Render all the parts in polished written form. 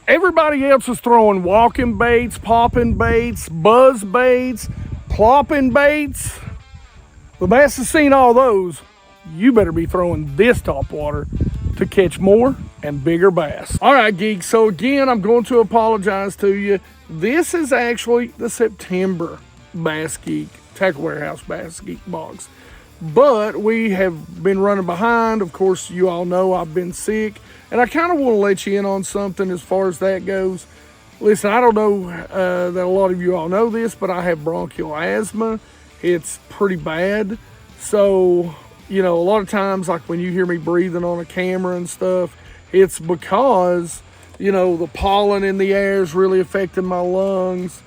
Everybody else is throwing walking baits, popping baits, buzz baits, plopping baits. The bass has seen all those. You better be throwing this topwater to catch more and bigger bass. All right, geeks, so again, I'm going to apologize to you. This is actually the September BassGeek, Tackle Warehouse BassGeek box. But we have been running behind. Of course, you all know I've been sick. And I kind of want to let you in on something as far as that goes. Listen, I don't know that a lot of you all know this, but I have bronchial asthma. It's pretty bad. So, you know, a lot of times, like when you hear me breathing on a camera and stuff, it's because, you know, the pollen in the air is really affecting my lungs.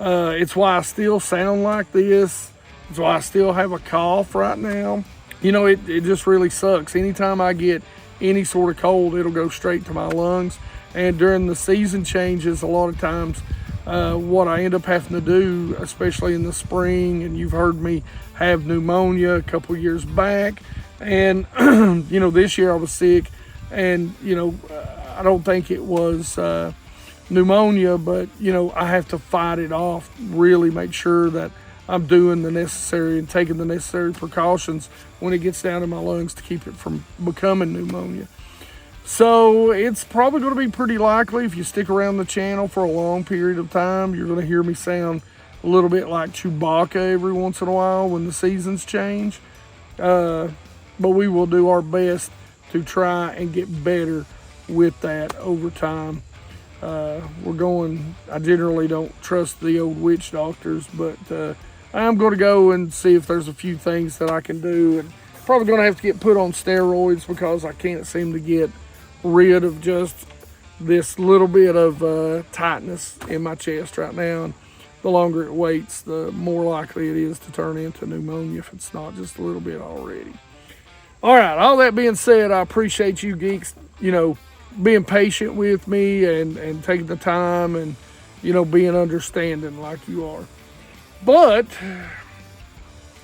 It's why I still sound like this. It's why I still have a cough right now. You know, it just really sucks. Anytime I get any sort of cold, it'll go straight to my lungs. And during the season changes, a lot of times what I end up having to do, especially in the spring, and you've heard me have pneumonia a couple years back, and you know, this year I was sick, and you know, I don't think it was pneumonia, but you know, I have to fight it off, really make sure that I'm doing the necessary and taking the necessary precautions when it gets down in my lungs to keep it from becoming pneumonia. So it's probably going to be pretty likely, if you stick around the channel for a long period of time, you're going to hear me sound a little bit like Chewbacca every once in a while when the seasons change. But we will do our best to try and get better with that over time. I generally don't trust the old witch doctors, but I'm going to go and see if there's a few things that I can do, and probably going to have to get put on steroids because I can't seem to get rid of just this little bit of tightness in my chest right now. And the longer it waits, the more likely it is to turn into pneumonia if it's not just a little bit already. All right, all that being said, I appreciate you geeks, you know, being patient with me and taking the time and, you know, being understanding like you are. But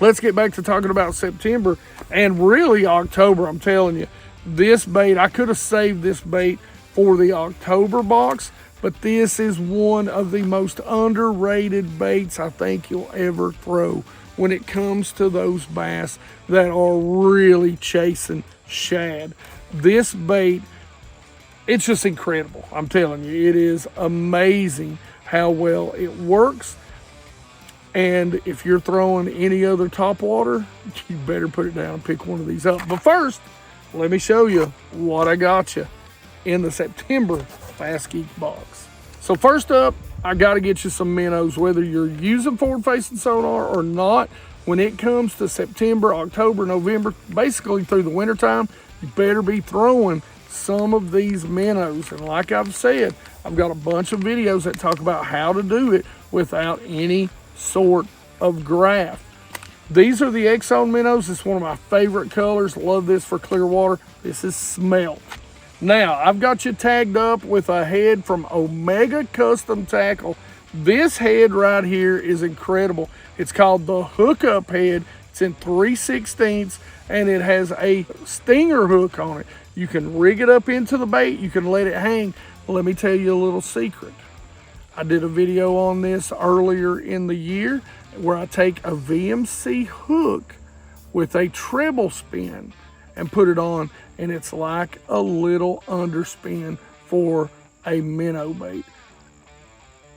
let's get back to talking about September and really October. I'm telling you, this bait, I could have saved this bait for the October box, but this is one of the most underrated baits I think you'll ever throw when it comes to those bass that are really chasing shad. This bait, it's just incredible. I'm telling you, it is amazing how well it works. And if you're throwing any other topwater, you better put it down and pick one of these up. But first, let me show you what I got you in the September BassGeek box. So first up, I got to get you some minnows, whether you're using forward-facing sonar or not. When it comes to September, October, November, basically through the wintertime, you better be throwing some of these minnows. And like I've said, I've got a bunch of videos that talk about how to do it without any sort of graft. These are the Exxon minnows. It's one of my favorite colors. Love this for clear water. This is smelt. Now, I've got you tagged up with a head from Omega Custom Tackle. This head right here is incredible. It's called the hookup head. It's in 3/16 and it has a stinger hook on it. You can rig it up into the bait. You can let it hang. Let me tell you a little secret. I did a video on this earlier in the year where I take a VMC hook with a treble spin and put it on, and it's like a little underspin for a minnow bait.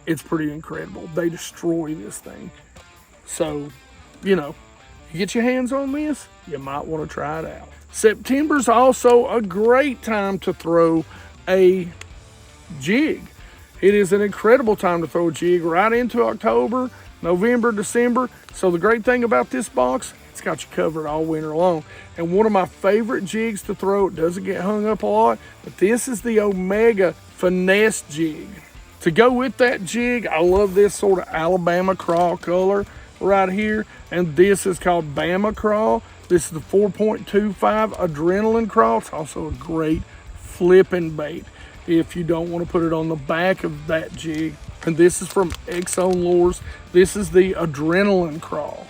It's pretty incredible. They destroy this thing. So, you know, you get your hands on this, you might want to try it out. September's also a great time to throw a jig. It is an incredible time to throw a jig right into October, November, December. So the great thing about this box, it's got you covered all winter long. And one of my favorite jigs to throw, it doesn't get hung up a lot, but this is the Omega Finesse jig. To go with that jig, I love this sort of Alabama crawl color right here. And this is called Bama Crawl. This is the 4.25 Adrenaline Crawl. It's also a great flipping bait if you don't want to put it on the back of that jig. And this is from Exxon Lures. This is the Adrenaline Crawl.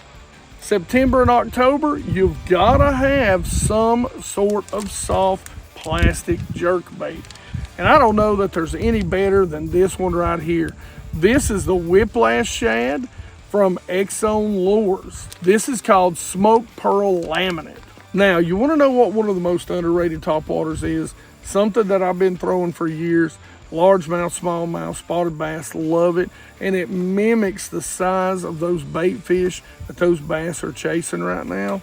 September and October, you've got to have some sort of soft plastic jerk bait. And I don't know that there's any better than this one right here. This is the Whiplash Shad from Exxon Lures. This is called Smoked Pearl Laminate. Now, you want to know what one of the most underrated topwaters is? Something that I've been throwing for years. Largemouth, smallmouth, spotted bass, love it. And it mimics the size of those bait fish that those bass are chasing right now.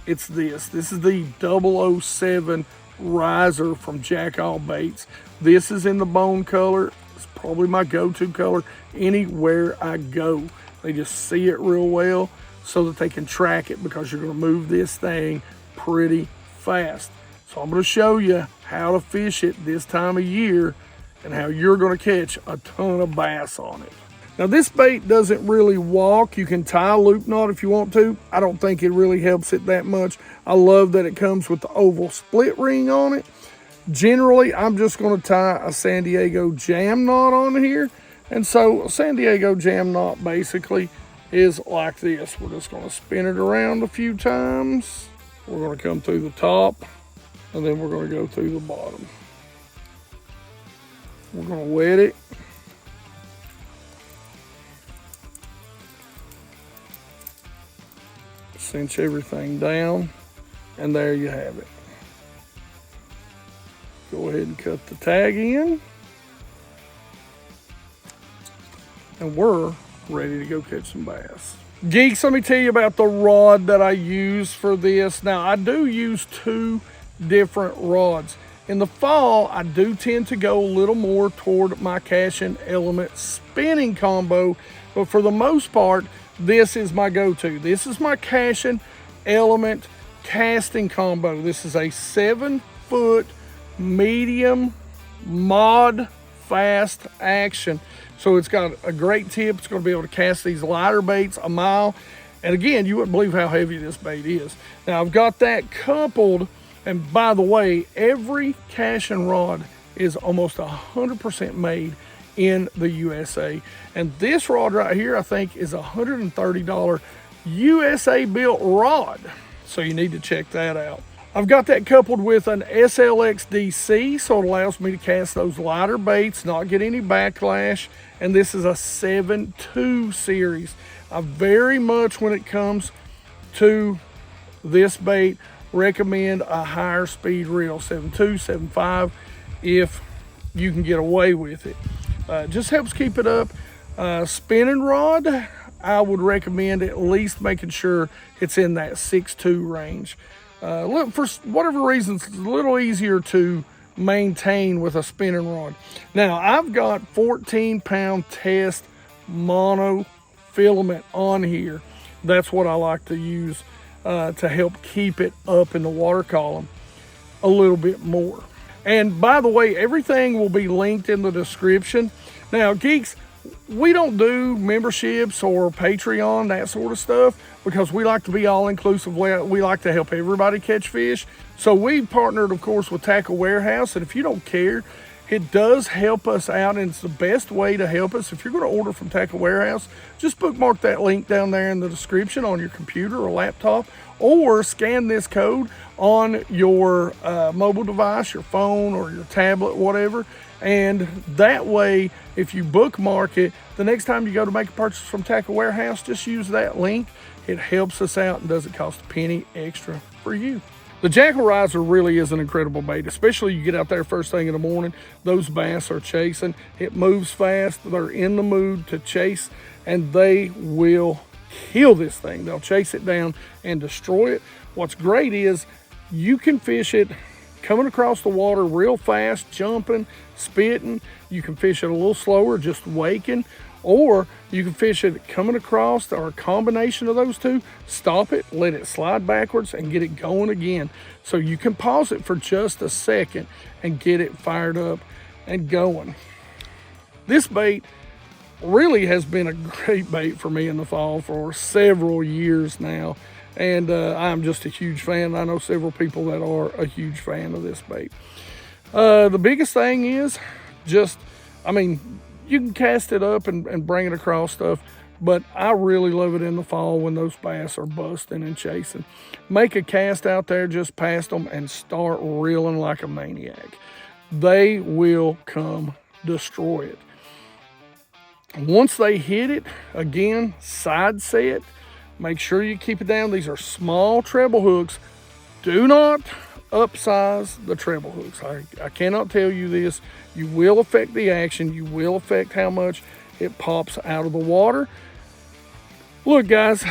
It's this. This is the 007 Riser from Jackall Baits. This is in the bone color. It's probably my go-to color anywhere I go. They just see it real well so that they can track it, because you're going to move this thing pretty fast. So I'm going to show you how to fish it this time of year and how you're going to catch a ton of bass on it. Now, this bait doesn't really walk. You can tie a loop knot if you want to. I don't think it really helps it that much. I love that it comes with the oval split ring on it. Generally, I'm just going to tie a San Diego jam knot on here. And so a San Diego jam knot basically is like this. We're just going to spin it around a few times. We're going to come through the top, and then we're going to go through the bottom. We're going to wet it. Cinch everything down, and there you have it. Go ahead and cut the tag in, and we're ready to go catch some bass. Geeks, let me tell you about the rod that I use for this. Now, I do use two different rods. In the fall, I do tend to go a little more toward my Cashin Element spinning combo, but for the most part, this is my go-to. This is my Cashin Element casting combo. This is a 7-foot medium mod fast action. So it's got a great tip. It's going to be able to cast these lighter baits a mile. And again, you wouldn't believe how heavy this bait is. Now, I've got that coupled. And by the way, every Cashin rod is almost 100% made in the USA. And this rod right here, I think, is $130 USA built rod. So you need to check that out. I've got that coupled with an SLX DC, so it allows me to cast those lighter baits, not get any backlash. And this is a 7.2 series. I very much, when it comes to this bait, recommend a higher speed reel, 7.2, 7.5, if you can get away with it. Just helps keep it up. Spinning rod, I would recommend at least making sure it's in that 6.2 range. Look, for whatever reason, it's a little easier to maintain with a spinning rod. Now, I've got 14-pound test mono filament on here. That's what I like to use to help keep it up in the water column a little bit more. And by the way, everything will be linked in the description. Now, geeks, we don't do memberships or Patreon, that sort of stuff, because we like to be all-inclusive. We like to help everybody catch fish. So we've partnered, of course, with Tackle Warehouse, and if you don't care, it does help us out, and it's the best way to help us. If you're going to order from Tackle Warehouse, just bookmark that link down there in the description on your computer or laptop, or scan this code on your mobile device, your phone or your tablet, whatever. And that way, if you bookmark it, the next time you go to make a purchase from Tackle Warehouse, just use that link. It helps us out and doesn't cost a penny extra for you. The Jackall Riser really is an incredible bait, especially you get out there first thing in the morning. Those bass are chasing. It moves fast. They're in the mood to chase, and they will kill this thing. They'll chase it down and destroy it. What's great is you can fish it coming across the water real fast, jumping, spitting. You can fish it a little slower, just waking, or you can fish it coming across, or a combination of those two. Stop it, let it slide backwards, and get it going again. So you can pause it for just a second and get it fired up and going. This bait really has been a great bait for me in the fall for several years now. And I'm just a huge fan. I know several people that are a huge fan of this bait. The biggest thing is just, you can cast it up and bring it across stuff, but I really love it in the fall when those bass are busting and chasing. Make a cast out there just past them and start reeling like a maniac. they will come destroy it. Once they hit it, again, side set, make sure you keep it down. These are small treble hooks. Do not upsize the treble hooks. I cannot tell you this. You will affect the action. You will affect how much it pops out of the water. Look, guys,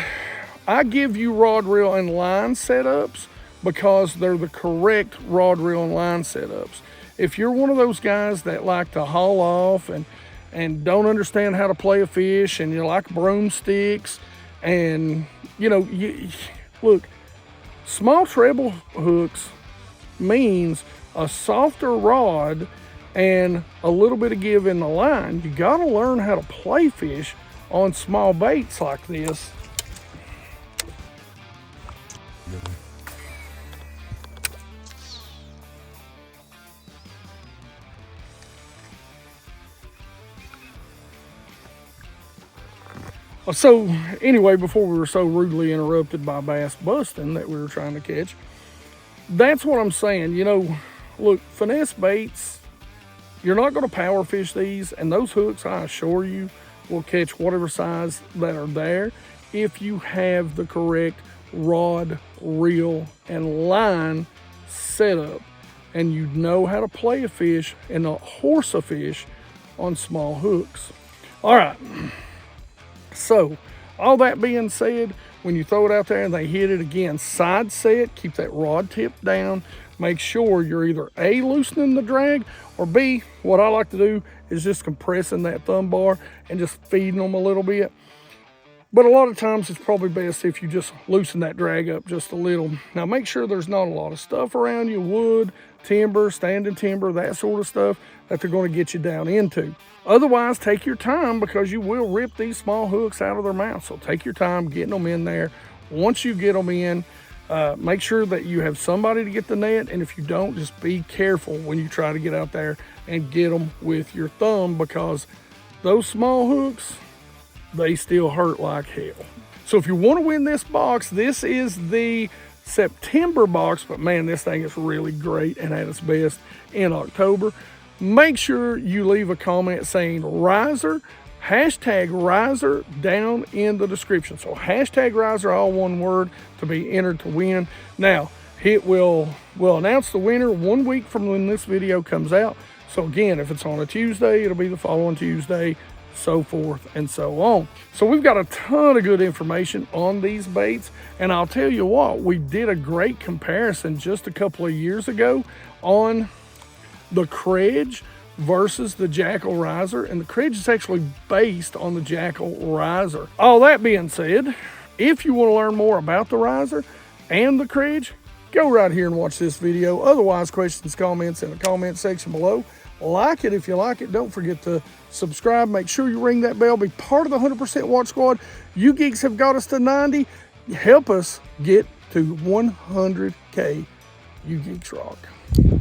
I give you rod, reel, and line setups because they're the correct rod, reel, and line setups. If you're one of those guys that like to haul off and don't understand how to play a fish, and you like broomsticks, and look, small treble hooks means a softer rod and a little bit of give in the line. You got to learn how to play fish on small baits like this. So anyway, before we were so rudely interrupted by bass busting that we were trying to catch, that's what I'm saying. Look, finesse baits, you're not going to power fish these, and those hooks, I assure you, will catch whatever size that are there if you have the correct rod, reel, and line setup, and you know how to play a fish and not horse a fish on small hooks. All right. So, all that being said, when you throw it out there and they hit it again, side set, keep that rod tip down. Make sure you're either A, loosening the drag, or B, what I like to do is just compressing that thumb bar and just feeding them a little bit. But a lot of times it's probably best if you just loosen that drag up just a little. Now make sure there's not a lot of stuff around you, wood, timber, standing timber, that sort of stuff that they're going to get you down into. Otherwise, take your time because you will rip these small hooks out of their mouth. So take your time getting them in there. Once you get them in, make sure that you have somebody to get the net. And if you don't, just be careful when you try to get out there and get them with your thumb, because those small hooks, they still hurt like hell. So if you want to win this box, this is the September box, but man, this thing is really great and at its best in October. Make sure you leave a comment saying Riser, hashtag Riser down in the description. So hashtag Riser, all one word, to be entered to win. Now, it will announce the winner 1 week from when this video comes out. So again, if it's on a Tuesday, it'll be the following Tuesday, so forth and so on. So we've got a ton of good information on these baits, and I'll tell you what, we did a great comparison just a couple of years ago on the Credge versus the Jackall Riser, and the Credge is actually based on the Jackall Riser. All that being said, if you want to learn more about the Riser and the Credge, go right here and watch this video. Otherwise, questions, comments in the comment section below. Like it if you like it. Don't forget to subscribe. Make sure you ring that bell. Be part of the 100% Watch Squad. You geeks have got us to 90. Help us get to 100K. You geeks rock.